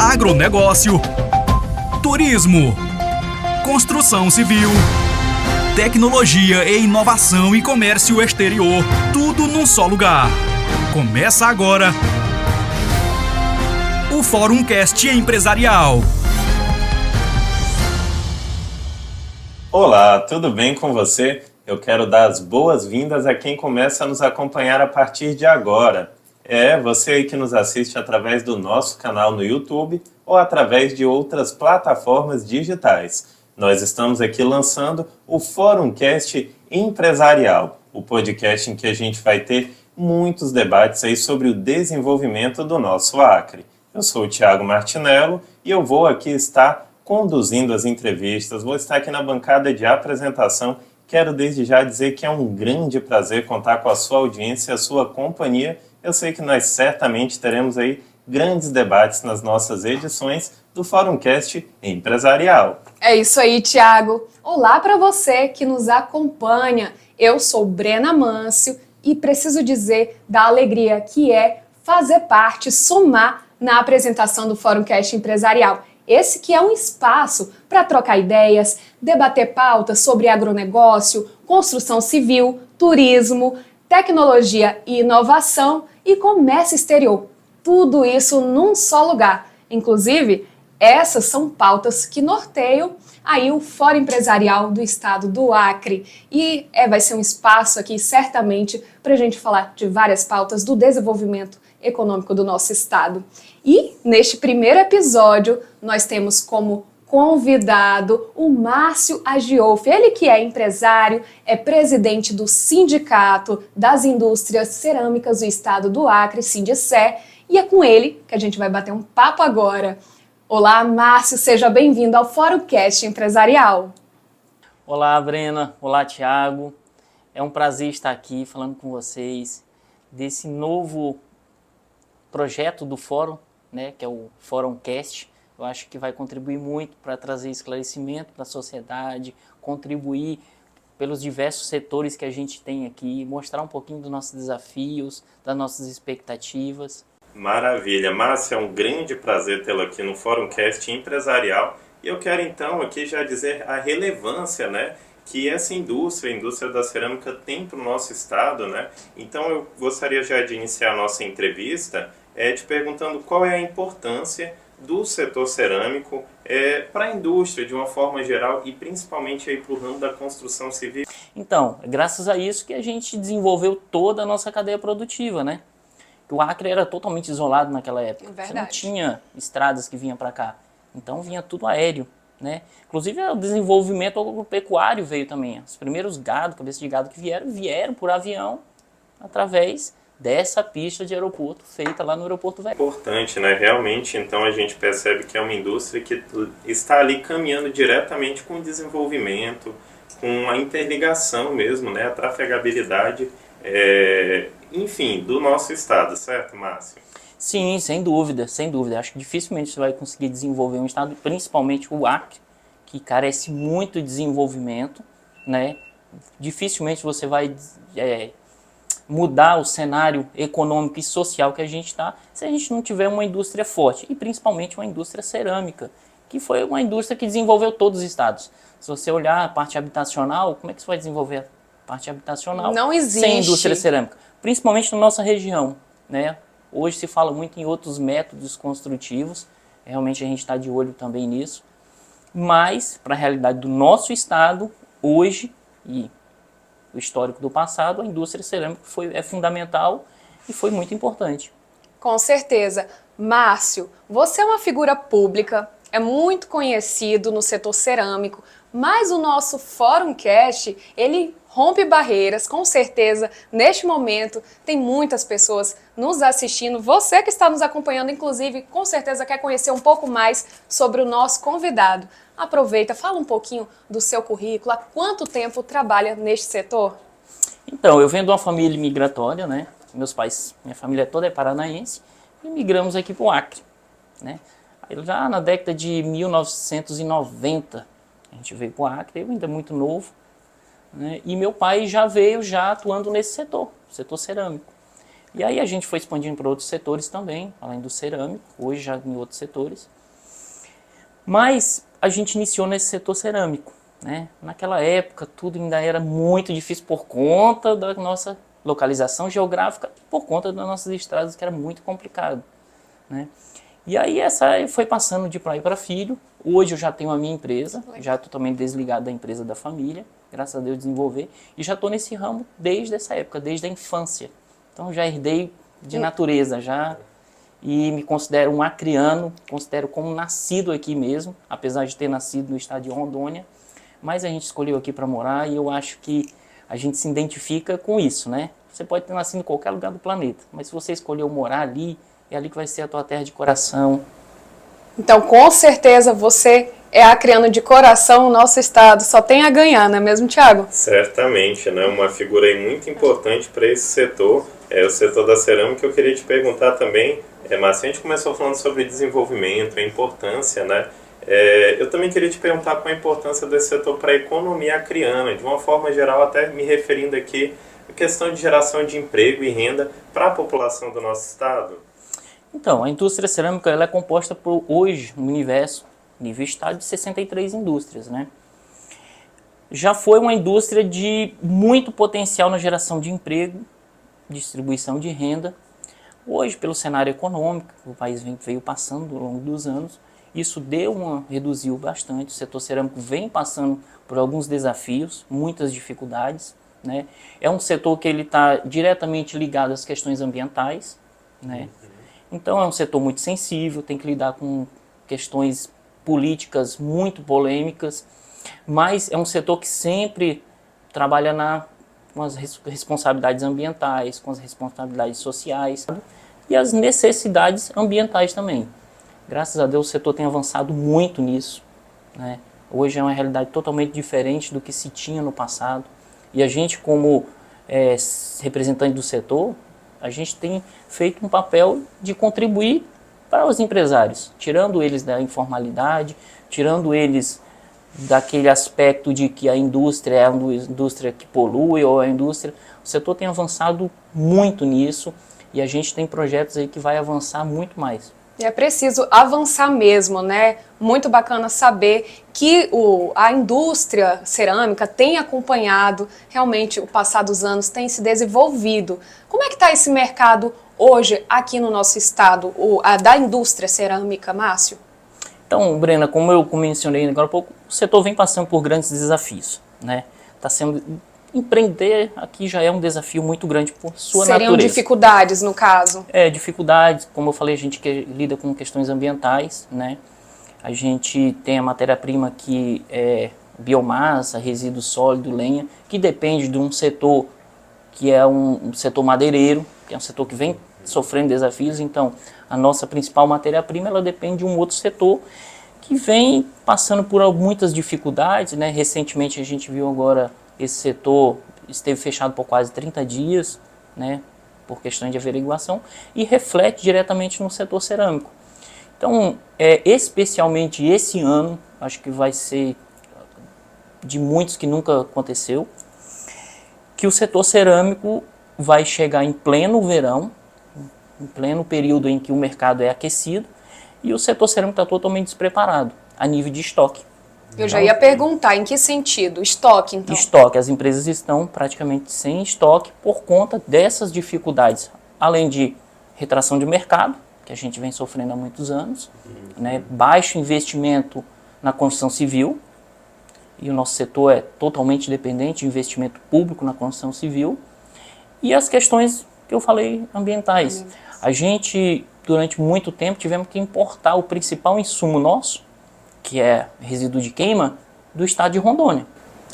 agronegócio, turismo, construção civil, tecnologia e inovação e comércio exterior, tudo num só lugar. Começa agora o Fórum Cast Empresarial. Olá, tudo bem com você? Eu quero dar as boas-vindas a quem começa a nos acompanhar a partir de agora. Você aí que nos assiste através do nosso canal no YouTube ou através de outras plataformas digitais. Nós estamos aqui lançando o Fórum Cast Empresarial, o podcast em que a gente vai ter muitos debates aí sobre o desenvolvimento do nosso Acre. Eu sou o Thiago Martinello e eu vou aqui estar conduzindo as entrevistas, vou estar aqui na bancada de apresentação. Quero desde já dizer que é um grande prazer contar com a sua audiência, a sua companhia. Eu sei que nós certamente teremos aí grandes debates nas nossas edições do Fórum Cast Empresarial. É isso aí, Thiago. Olá para você que nos acompanha. Eu sou Brena Mâncio e preciso dizer da alegria que é fazer parte, somar na apresentação do Fórum Cast Empresarial. Esse que é um espaço para trocar ideias, debater pautas sobre agronegócio, construção civil, turismo, tecnologia e inovação e comércio exterior. Tudo isso num só lugar. Inclusive, essas são pautas que norteiam aí o Fórum Empresarial do Estado do Acre. E vai ser um espaço aqui, certamente, para a gente falar de várias pautas do desenvolvimento econômico do nosso estado. E neste primeiro episódio, nós temos como convidado o Márcio Agiolfi, ele que é empresário, é presidente do Sindicato das Indústrias Cerâmicas do Estado do Acre, Sindicé, e é com ele que a gente vai bater um papo agora. Olá, Márcio, seja bem-vindo ao Fórum Cast Empresarial. Olá, Brena. Olá, Thiago. É um prazer estar aqui falando com vocês desse novo projeto do Fórum, né, que é o Fórum Cast. Eu acho que vai contribuir muito para trazer esclarecimento para a sociedade, contribuir pelos diversos setores que a gente tem aqui, mostrar um pouquinho dos nossos desafios, das nossas expectativas. Maravilha, Márcia, é um grande prazer tê-lo aqui no Fórum Cast Empresarial. E eu quero então aqui já dizer a relevância, né, que essa indústria, a indústria da cerâmica, tem para o nosso estado, né? Então eu gostaria já de iniciar a nossa entrevista te perguntando qual é a importância do setor cerâmico para a indústria de uma forma geral e principalmente para o ramo da construção civil. Então, graças a isso que a gente desenvolveu toda a nossa cadeia produtiva, né? O Acre era totalmente isolado naquela época. Verdade. Você não tinha estradas que vinham para cá. Então vinha tudo aéreo, né? Inclusive o desenvolvimento agropecuário veio também. Os primeiros cabeças de gado que vieram por avião através dessa pista de aeroporto feita lá no aeroporto velho. Importante, né? Realmente, então a gente percebe que é uma indústria que está ali caminhando diretamente com o desenvolvimento, com a interligação mesmo, né? A trafegabilidade, enfim, do nosso estado, certo, Márcio? Sim, sem dúvida, sem dúvida. Acho que dificilmente você vai conseguir desenvolver um estado, principalmente o Acre, que carece muito de desenvolvimento, né? Dificilmente você vai mudar o cenário econômico e social que a gente está se a gente não tiver uma indústria forte, e principalmente uma indústria cerâmica, que foi uma indústria que desenvolveu todos os estados. Se você olhar a parte habitacional, como é que você vai desenvolver a parte habitacional Não existe. sem indústria cerâmica? Principalmente na nossa região, né? Hoje se fala muito em outros métodos construtivos, realmente a gente está de olho também nisso, mas para a realidade do nosso estado, hoje, e o histórico do passado, a indústria cerâmica é fundamental e foi muito importante. Com certeza. Márcio, você é uma figura pública, é muito conhecido no setor cerâmico, mas o nosso Fórum Cast, ele rompe barreiras, com certeza. Neste momento, tem muitas pessoas nos assistindo. Você que está nos acompanhando, inclusive, com certeza quer conhecer um pouco mais sobre o nosso convidado. Aproveita, fala um pouquinho do seu currículo, há quanto tempo trabalha neste setor? Então, eu venho de uma família migratória, né? Minha família toda é paranaense, e migramos aqui para o Acre, né? Aí, já na década de 1990, a gente veio para o Acre, eu ainda muito novo, né? E meu pai já veio atuando nesse setor cerâmico. E aí a gente foi expandindo para outros setores também, além do cerâmico, hoje já em outros setores. Mas a gente iniciou nesse setor cerâmico, né? Naquela época tudo ainda era muito difícil por conta da nossa localização geográfica, por conta das nossas estradas, que era muito complicado, né? E aí essa foi passando de pai para filho. Hoje eu já tenho a minha empresa, já totalmente desligado da empresa da família, graças a Deus desenvolver, e já estou nesse ramo desde essa época, desde a infância. Então já herdei de natureza já, e me considero um acriano, considero como nascido aqui mesmo, apesar de ter nascido no estado de Rondônia, mas a gente escolheu aqui para morar e eu acho que a gente se identifica com isso, né? Você pode ter nascido em qualquer lugar do planeta, mas se você escolheu morar ali, é ali que vai ser a tua terra de coração. Então, com certeza, você é acriano de coração, o nosso estado só tem a ganhar, não é mesmo, Thiago? Certamente, né? Uma figura aí muito importante para esse setor, o setor da cerâmica. Eu queria te perguntar também, Márcio, a gente começou falando sobre desenvolvimento, a importância, né? Eu também queria te perguntar qual a importância desse setor para a economia acriana, de uma forma geral, até me referindo aqui à questão de geração de emprego e renda para a população do nosso estado. Então, a indústria cerâmica ela é composta por, hoje, no universo, nível estado, de 63 indústrias, né? Já foi uma indústria de muito potencial na geração de emprego, distribuição de renda. Hoje, pelo cenário econômico, o país veio passando ao longo dos anos, isso reduziu bastante. O setor cerâmico vem passando por alguns desafios, muitas dificuldades, né? É um setor que ele está diretamente ligado às questões ambientais, né? Então é um setor muito sensível, tem que lidar com questões políticas muito polêmicas, mas é um setor que sempre trabalha com as responsabilidades ambientais, com as responsabilidades sociais e as necessidades ambientais também. Graças a Deus o setor tem avançado muito nisso, né? Hoje é uma realidade totalmente diferente do que se tinha no passado e a gente como representante do setor, a gente tem feito um papel de contribuir para os empresários, tirando eles da informalidade, tirando eles daquele aspecto de que a indústria é uma indústria que polui ou a indústria... O setor tem avançado muito nisso e a gente tem projetos aí que vai avançar muito mais. E é preciso avançar mesmo, né? Muito bacana saber que a indústria cerâmica tem acompanhado, realmente o passar dos anos tem se desenvolvido. Como é que está esse mercado hoje aqui no nosso estado, da indústria cerâmica, Márcio? Então, Brena, como eu mencionei agora há pouco, o setor vem passando por grandes desafios, né? Empreender aqui já é um desafio muito grande por sua natureza. Seriam dificuldades, no caso? Dificuldades, como eu falei, a gente lida com questões ambientais, né? A gente tem a matéria-prima que é biomassa, resíduo sólido, lenha, que depende de um setor que é um setor madeireiro, que é um setor que vem sofrendo desafios. Então, a nossa principal matéria-prima, ela depende de um outro setor que vem passando por muitas dificuldades, né? Recentemente a gente viu agora esse setor esteve fechado por quase 30 dias, né, por questões de averiguação, e reflete diretamente no setor cerâmico. Então, especialmente esse ano, acho que vai ser de muitos que nunca aconteceu, que o setor cerâmico vai chegar em pleno verão, em pleno período em que o mercado é aquecido, e o setor cerâmico está totalmente despreparado, a nível de estoque. Eu já ia perguntar, em que sentido? Estoque, então? Estoque. As empresas estão praticamente sem estoque por conta dessas dificuldades. Além de retração de mercado, que a gente vem sofrendo há muitos anos, né? Baixo investimento na construção civil, e o nosso setor é totalmente dependente de investimento público na construção civil, e as questões que eu falei ambientais. A gente, durante muito tempo, tivemos que importar o principal insumo nosso, que é resíduo de queima, do estado de Rondônia.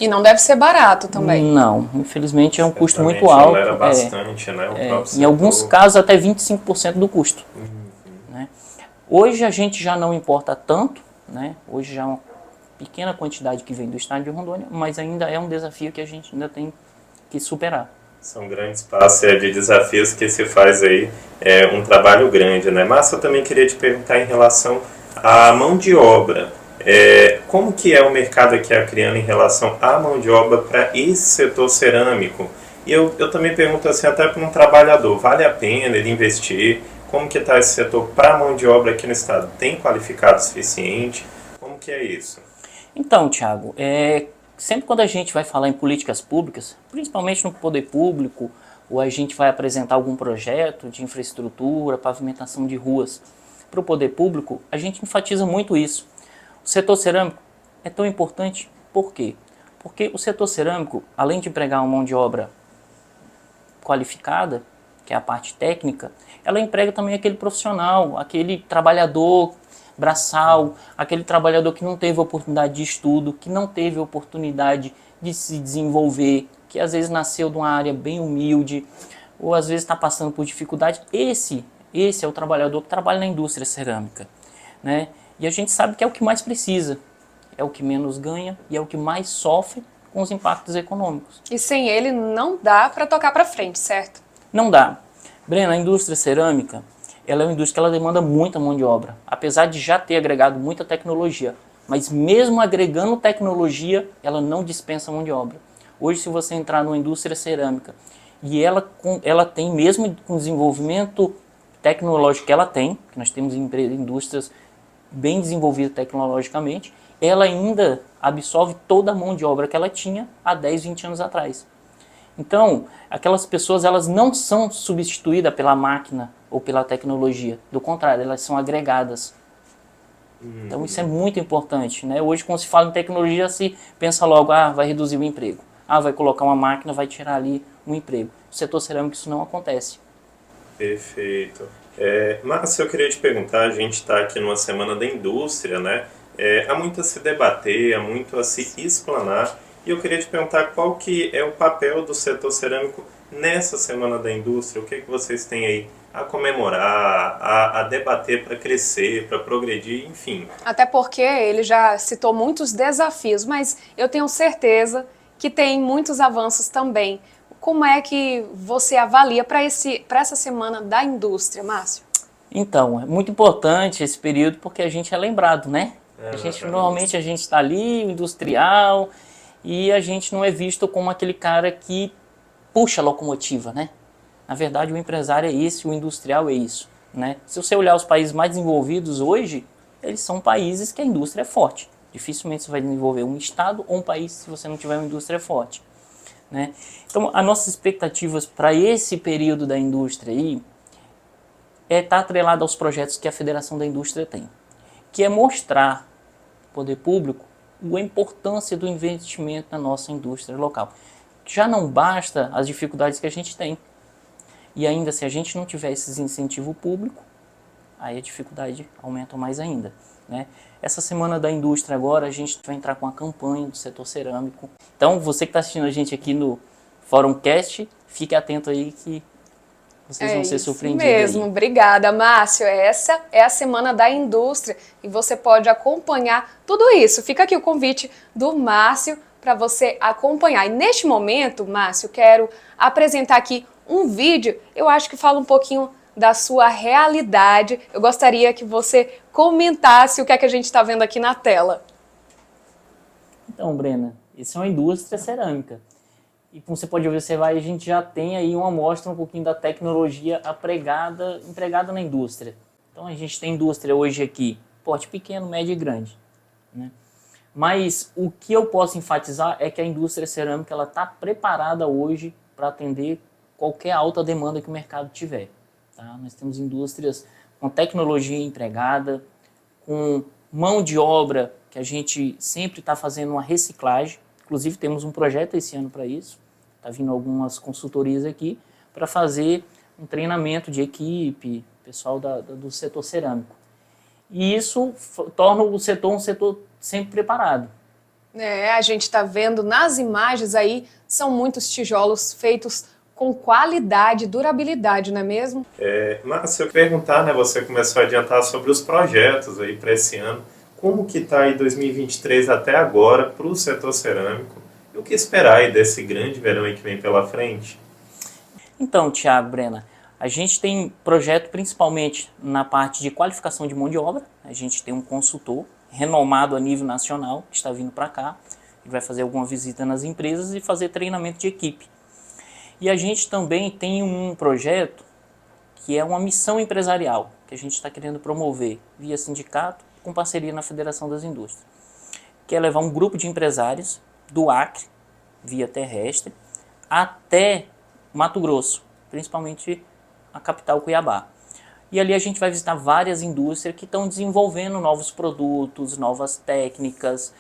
E não deve ser barato também. Não, infelizmente é um custo muito alto. Era bastante, né? Em alguns casos até 25% do custo. Né? Hoje a gente já não importa tanto, né? Hoje já é uma pequena quantidade que vem do estado de Rondônia, mas ainda é um desafio que a gente ainda tem que superar. São grandes passos de desafios que se faz aí, um trabalho grande, né? Mas eu também queria te perguntar em relação à mão de obra. Como que é o mercado aqui acriano em relação à mão de obra para esse setor cerâmico? E eu também pergunto assim, até para um trabalhador, vale a pena ele investir? Como que está esse setor para a mão de obra aqui no estado? Tem qualificado o suficiente? Como que é isso? Então, Thiago, sempre quando a gente vai falar em políticas públicas, principalmente no poder público, ou a gente vai apresentar algum projeto de infraestrutura, pavimentação de ruas para o poder público, a gente enfatiza muito isso. O setor cerâmico é tão importante, por quê? Porque o setor cerâmico, além de empregar uma mão de obra qualificada, que é a parte técnica, ela emprega também aquele profissional, aquele trabalhador braçal, aquele trabalhador que não teve oportunidade de estudo, que não teve oportunidade de se desenvolver, que às vezes nasceu de uma área bem humilde, ou às vezes está passando por dificuldade. Esse é o trabalhador que trabalha na indústria cerâmica, né? E a gente sabe que é o que mais precisa, é o que menos ganha e é o que mais sofre com os impactos econômicos. E sem ele não dá para tocar para frente, certo? Não dá. Brena, a indústria cerâmica, ela é uma indústria que ela demanda muita mão de obra, apesar de já ter agregado muita tecnologia. Mas mesmo agregando tecnologia, ela não dispensa mão de obra. Hoje, se você entrar numa indústria cerâmica e ela tem, mesmo com o desenvolvimento tecnológico que ela tem, que nós temos indústrias bem desenvolvidas tecnologicamente, ela ainda absorve toda a mão de obra que ela tinha há 10, 20 anos atrás. Então, aquelas pessoas elas não são substituídas pela máquina ou pela tecnologia. Do contrário, elas são agregadas. Então, isso é muito importante, né? Hoje, quando se fala em tecnologia, se pensa logo, vai reduzir o emprego. Vai colocar uma máquina, vai tirar ali um emprego. No setor cerâmico, isso não acontece. Perfeito. Márcio, eu queria te perguntar, a gente está aqui numa semana da indústria, né? Há muito a se debater, há muito a se explanar. E eu queria te perguntar qual que é o papel do setor cerâmico nessa Semana da Indústria. O que vocês têm aí a comemorar, a debater para crescer, para progredir, enfim. Até porque ele já citou muitos desafios, mas eu tenho certeza que tem muitos avanços também. Como é que você avalia para essa Semana da Indústria, Márcio? Então, é muito importante esse período porque a gente é lembrado, né? Normalmente a gente está ali, o industrial, e a gente não é visto como aquele cara que puxa a locomotiva, né? Na verdade, o empresário é esse, o industrial é isso, né? Se você olhar os países mais desenvolvidos hoje, eles são países que a indústria é forte. Dificilmente você vai desenvolver um estado ou um país se você não tiver uma indústria forte, né? Então, as nossas expectativas para esse período da indústria aí é estar atrelado aos projetos que a Federação da Indústria tem, que é mostrar ao poder público a importância do investimento na nossa indústria local. Já não basta as dificuldades que a gente tem. E ainda se a gente não tiver esse incentivo público, aí a dificuldade aumenta mais ainda, né? Essa Semana da Indústria agora a gente vai entrar com a campanha do setor cerâmico. Então você que está assistindo a gente aqui no Fórum Cast, fique atento aí que vocês vão ser surpreendidos. É isso mesmo, obrigada, Márcio. Essa é a Semana da Indústria e você pode acompanhar tudo isso. Fica aqui o convite do Márcio para você acompanhar. E neste momento, Márcio, quero apresentar aqui um vídeo, eu acho que fala um pouquinho da sua realidade. Eu gostaria que você comentasse o que é que a gente está vendo aqui na tela. Então, Brena, isso é uma indústria cerâmica. E como você pode observar, a gente já tem aí uma amostra um pouquinho da tecnologia empregada na indústria. Então a gente tem indústria hoje aqui, porte pequeno, médio e grande, né? Mas o que eu posso enfatizar é que a indústria cerâmica está preparada hoje para atender qualquer alta demanda que o mercado tiver. Tá? Nós temos indústrias com tecnologia empregada, com mão de obra que a gente sempre está fazendo uma reciclagem. Inclusive temos um projeto esse ano para isso. Está vindo algumas consultorias aqui para fazer um treinamento de equipe, pessoal do setor cerâmico. E isso torna o setor um setor sempre preparado. A gente está vendo nas imagens aí, são muitos tijolos feitos com qualidade e durabilidade, não é mesmo? Mas se eu perguntar, né, você começou a adiantar sobre os projetos aí para esse ano. Como que está aí 2023 até agora para o setor cerâmico? E o que esperar aí desse grande verão aí que vem pela frente? Então, Thiago, Brena, a gente tem projeto principalmente na parte de qualificação de mão de obra. A gente tem um consultor renomado a nível nacional que está vindo para cá e vai fazer alguma visita nas empresas e fazer treinamento de equipe. E a gente também tem um projeto que é uma missão empresarial, que a gente está querendo promover via sindicato, com parceria na Federação das Indústrias, que é levar um grupo de empresários do Acre, via terrestre, até Mato Grosso, principalmente a capital Cuiabá. E ali a gente vai visitar várias indústrias que estão desenvolvendo novos produtos, novas técnicas,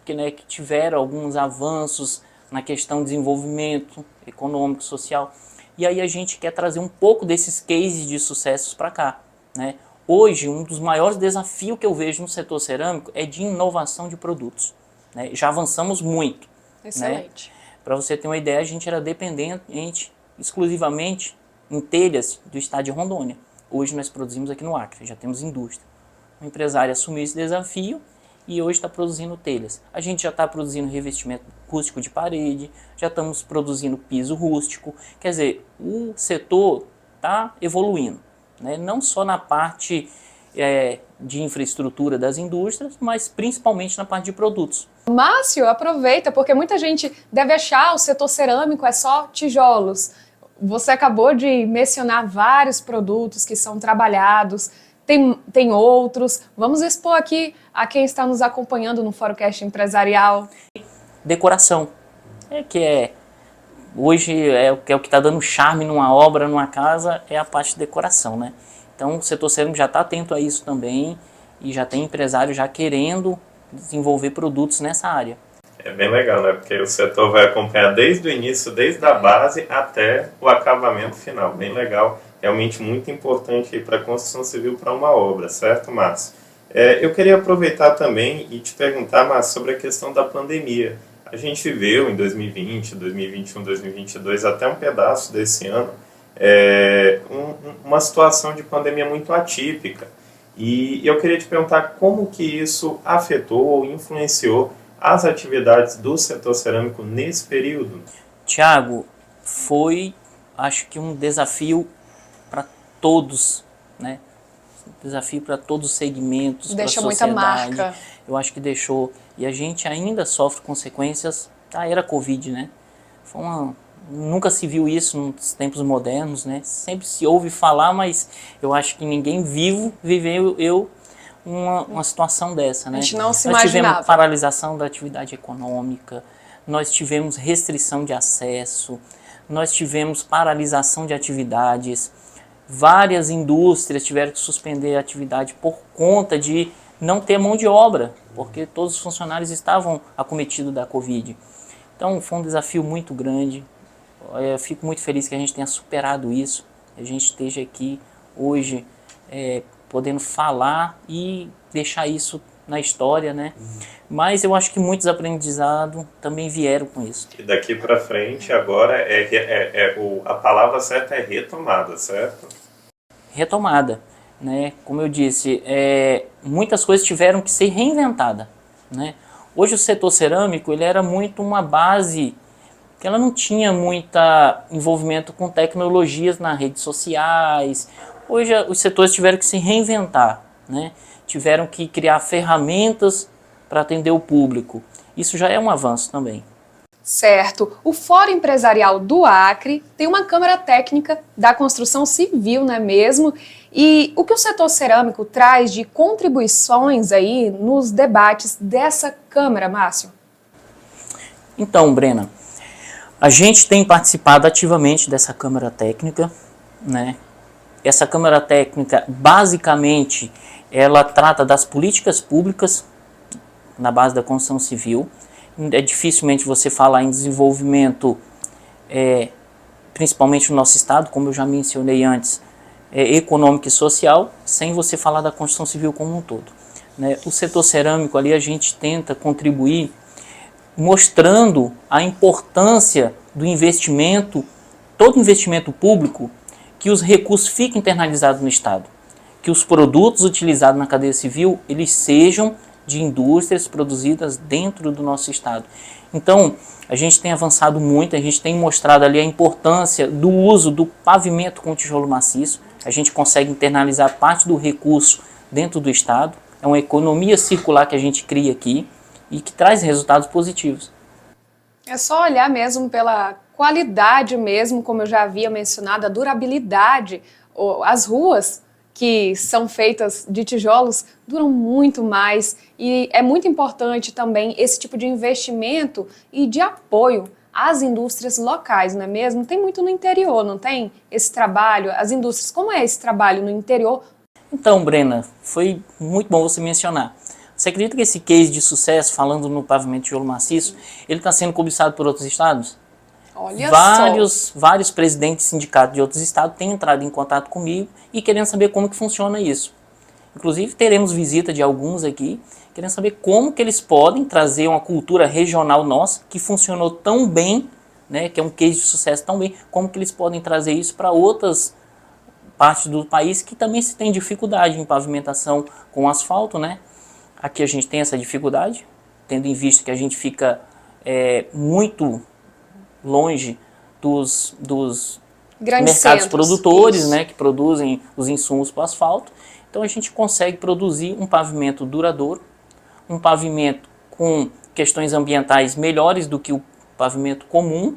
que tiveram alguns avanços na questão de desenvolvimento econômico, social. E aí a gente quer trazer um pouco desses cases de sucessos para cá, né? Hoje, um dos maiores desafios que eu vejo no setor cerâmico é de inovação de produtos, né? Já avançamos muito. Excelente. Né? Para você ter uma ideia, a gente era dependente exclusivamente em telhas do estado de Rondônia. Hoje nós produzimos aqui no Acre, já temos indústria. O empresário assumiu esse desafio e hoje está produzindo telhas. A gente já está produzindo revestimento rústico de parede, já estamos produzindo piso rústico. Quer dizer, o setor está evoluindo, né? Não só na parte de infraestrutura das indústrias, mas principalmente na parte de produtos. Márcio, aproveita, porque muita gente deve achar o setor cerâmico é só tijolos. Você acabou de mencionar vários produtos que são trabalhados, tem outros. Vamos expor aqui a quem está nos acompanhando no Forocast Empresarial. Decoração, hoje é o que está dando charme numa obra, numa casa, é a parte de decoração, né? Então o setor cerâmico já está atento a isso também e já tem empresário já querendo desenvolver produtos nessa área. É bem legal, né? Porque o setor vai acompanhar desde o início, desde a base até o acabamento final. Bem legal, realmente muito importante para a construção civil para uma obra, certo, Márcio? Eu queria aproveitar também e te perguntar, Márcio, sobre a questão da pandemia. A gente viveu em 2020, 2021, 2022, até um pedaço desse ano, uma situação de pandemia muito atípica. E eu queria te perguntar como que isso afetou ou influenciou as atividades do setor cerâmico nesse período. Tiago, foi, acho que um desafio para todos, né? Um desafio para todos os segmentos, para a sociedade. Deixa muita marca. Eu acho que deixou. E a gente ainda sofre consequências da era Covid, né? Nunca se viu isso nos tempos modernos, né? Sempre se ouve falar, mas eu acho que ninguém vivo viveu uma situação dessa, né? A gente não se Nós imaginava. tivemos paralisação da atividade econômica, nós tivemos restrição de acesso, nós tivemos paralisação de atividades, várias indústrias tiveram que suspender a atividade por conta de não ter mão de obra, porque todos os funcionários estavam acometidos da Covid. Então foi um desafio muito grande. Eu fico muito feliz que a gente tenha superado isso, a gente esteja aqui hoje podendo falar e deixar isso na história, né? Mas eu acho que muitos aprendizados também vieram com isso. E daqui para frente agora a palavra certa é retomada, certo? Retomada, né? Como eu disse, muitas coisas tiveram que ser reinventadas, né? Hoje o setor cerâmico ele era muito uma base que ela não tinha muito envolvimento com tecnologias nas redes sociais. Hoje os setores tiveram que se reinventar, né? Tiveram que criar ferramentas para atender o público. Isso já é um avanço também. Certo. O Fórum Empresarial do Acre tem uma Câmara Técnica da Construção Civil, não é mesmo? E o que o setor cerâmico traz de contribuições aí nos debates dessa Câmara, Márcio? Então, Brena, a gente tem participado ativamente dessa Câmara Técnica, né? Essa Câmara Técnica, basicamente, ela trata das políticas públicas na base da construção civil. Dificilmente você falar em desenvolvimento, principalmente no nosso estado, como eu já mencionei antes, econômico e social, sem você falar da construção civil como um todo, né? O setor cerâmico ali a gente tenta contribuir mostrando a importância do investimento, todo investimento público, que os recursos fiquem internalizados no Estado, que os produtos utilizados na cadeia civil, eles sejam de indústrias produzidas dentro do nosso Estado. Então, a gente tem avançado muito, a gente tem mostrado ali a importância do uso do pavimento com tijolo maciço, a gente consegue internalizar parte do recurso dentro do Estado, é uma economia circular que a gente cria aqui e que traz resultados positivos. É só olhar mesmo pela qualidade mesmo, como eu já havia mencionado, a durabilidade, as ruas que são feitas de tijolos duram muito mais e é muito importante também esse tipo de investimento e de apoio às indústrias locais, não é mesmo? Tem muito no interior, não tem esse trabalho? As indústrias, como é esse trabalho no interior? Então, Brena, foi muito bom você mencionar. Você acredita que esse case de sucesso, falando no pavimento de tijolo maciço, ele está sendo cobiçado por outros estados? Olha Vários presidentes de sindicatos de outros estados têm entrado em contato comigo e querendo saber como que funciona isso. Inclusive, teremos visita de alguns aqui, querendo saber como que eles podem trazer uma cultura regional nossa, que funcionou tão bem, né, que é um case de sucesso tão bem, como que eles podem trazer isso para outras partes do país que também se tem dificuldade em pavimentação com asfalto, né? Aqui a gente tem essa dificuldade, tendo em vista que a gente fica muito longe dos grandes mercados centros, produtores, isso. né, que produzem os insumos para o asfalto. Então a gente consegue produzir um pavimento duradouro, um pavimento com questões ambientais melhores do que o pavimento comum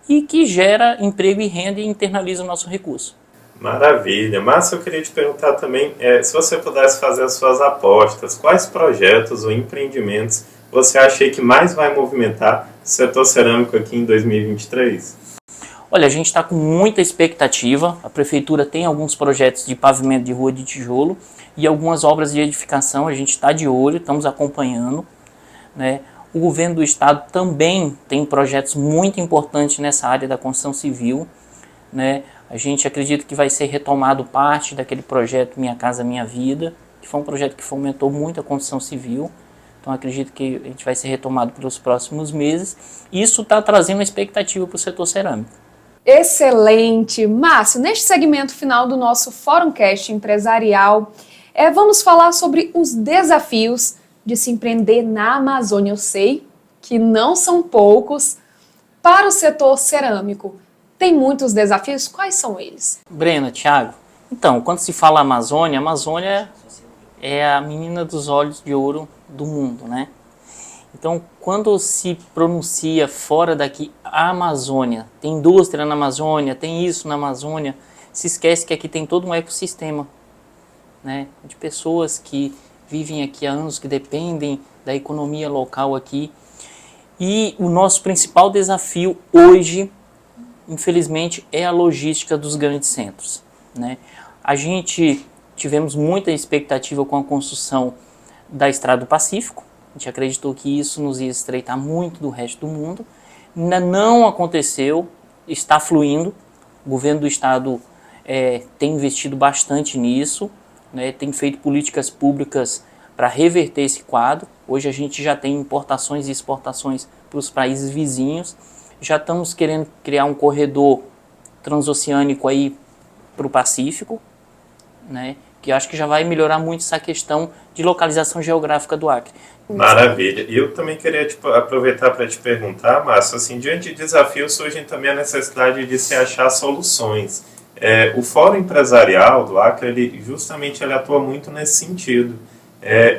e que gera emprego e renda e internaliza o nosso recurso. Maravilha. Márcio, eu queria te perguntar também, se você pudesse fazer as suas apostas, quais projetos ou empreendimentos você acha que mais vai movimentar o setor cerâmico aqui em 2023? Olha, a gente está com muita expectativa. A prefeitura tem alguns projetos de pavimento de rua de tijolo e algumas obras de edificação. A gente está de olho, estamos acompanhando, né? O governo do estado também tem projetos muito importantes nessa área da construção civil, né? A gente acredita que vai ser retomado parte daquele projeto Minha Casa Minha Vida, que foi um projeto que fomentou muito a construção civil. Então acredito que a gente vai ser retomado pelos próximos meses. E isso está trazendo uma expectativa para o setor cerâmico. Excelente! Márcio, neste segmento final do nosso Fórumcast Empresarial, vamos falar sobre os desafios de se empreender na Amazônia. Eu sei que não são poucos para o setor cerâmico. Tem muitos desafios, quais são eles? Brena, Thiago, então, quando se fala Amazônia, a Amazônia é a menina dos olhos de ouro do mundo, né? Então, quando se pronuncia fora daqui a Amazônia, tem indústria na Amazônia, tem isso na Amazônia, se esquece que aqui tem todo um ecossistema, né? De pessoas que vivem aqui há anos, que dependem da economia local aqui. E o nosso principal desafio hoje, infelizmente, é a logística dos grandes centros, né? A gente tivemos muita expectativa com a construção da Estrada do Pacífico. A gente acreditou que isso nos ia estreitar muito do resto do mundo. Ainda não aconteceu, está fluindo. O governo do estado tem investido bastante nisso, né? Tem feito políticas públicas para reverter esse quadro. Hoje a gente já tem importações e exportações para os países vizinhos. Já estamos querendo criar um corredor transoceânico aí para o Pacífico, né? Que eu acho que já vai melhorar muito essa questão de localização geográfica do Acre. Maravilha. E eu também queria aproveitar para te perguntar, Márcio, assim, diante de desafios surge também a necessidade de se achar soluções. O Fórum Empresarial do Acre, ele atua muito nesse sentido.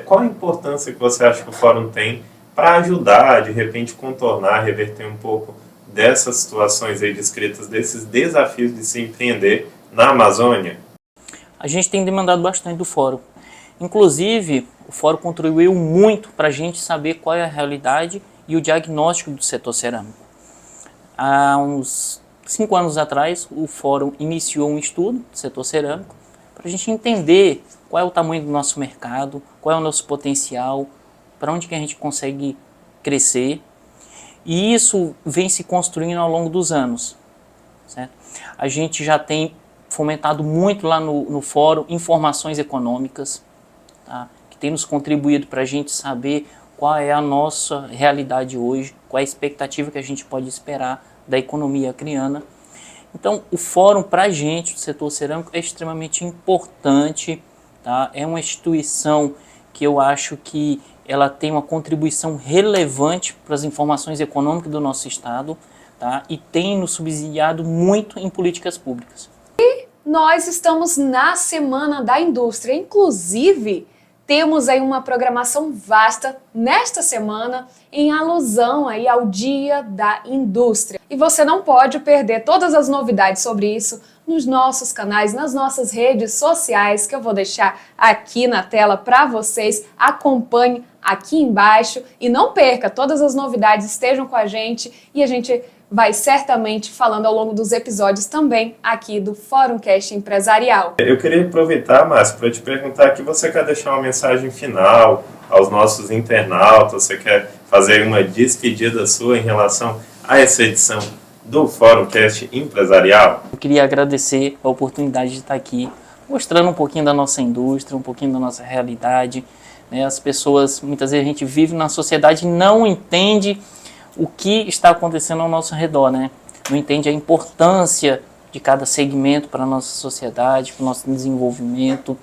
Qual a importância que você acha que o Fórum tem para ajudar, de repente, contornar, reverter um pouco dessas situações aí descritas, desses desafios de se empreender na Amazônia? A gente tem demandado bastante do Fórum. Inclusive, o Fórum contribuiu muito para a gente saber qual é a realidade e o diagnóstico do setor cerâmico. Há uns 5 anos atrás, o Fórum iniciou um estudo do setor cerâmico para a gente entender qual é o tamanho do nosso mercado, qual é o nosso potencial, para onde que a gente consegue crescer. E isso vem se construindo ao longo dos anos, certo? A gente já tem fomentado muito lá no fórum informações econômicas, tá? Que tem nos contribuído para a gente saber qual é a nossa realidade hoje, qual é a expectativa que a gente pode esperar da economia acreana. Então, o fórum para a gente, do setor cerâmico, é extremamente importante, tá? É uma instituição que eu acho que ela tem uma contribuição relevante para as informações econômicas do nosso estado, tá? E tem nos subsidiado muito em políticas públicas. Nós estamos na Semana da Indústria, inclusive temos aí uma programação vasta nesta semana em alusão aí ao Dia da Indústria. E você não pode perder todas as novidades sobre isso nos nossos canais, nas nossas redes sociais, que eu vou deixar aqui na tela para vocês. Acompanhe aqui embaixo e não perca, todas as novidades estejam com a gente e a gente vai certamente falando ao longo dos episódios também aqui do Fórumcast Empresarial. Eu queria aproveitar, Márcio, para te perguntar aqui, você quer deixar uma mensagem final aos nossos internautas, você quer fazer uma despedida sua em relação a essa edição do Fórumcast Empresarial? Eu queria agradecer a oportunidade de estar aqui, mostrando um pouquinho da nossa indústria, um pouquinho da nossa realidade, né? As pessoas, muitas vezes a gente vive na sociedade e não entende o que está acontecendo ao nosso redor, né? Não entende a importância de cada segmento para a nossa sociedade, para o nosso desenvolvimento.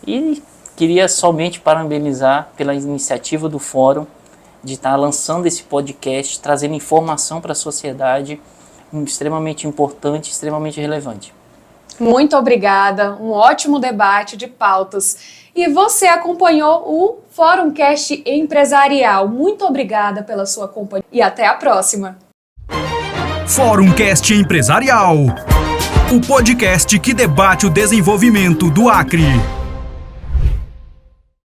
E queria somente parabenizar pela iniciativa do Fórum de estar lançando esse podcast, trazendo informação para a sociedade, extremamente importante, extremamente relevante. Muito obrigada, um ótimo debate de pautas. E você acompanhou o Fórumcast Empresarial. Muito obrigada pela sua companhia e até a próxima. Fórumcast Empresarial, o podcast que debate o desenvolvimento do Acre.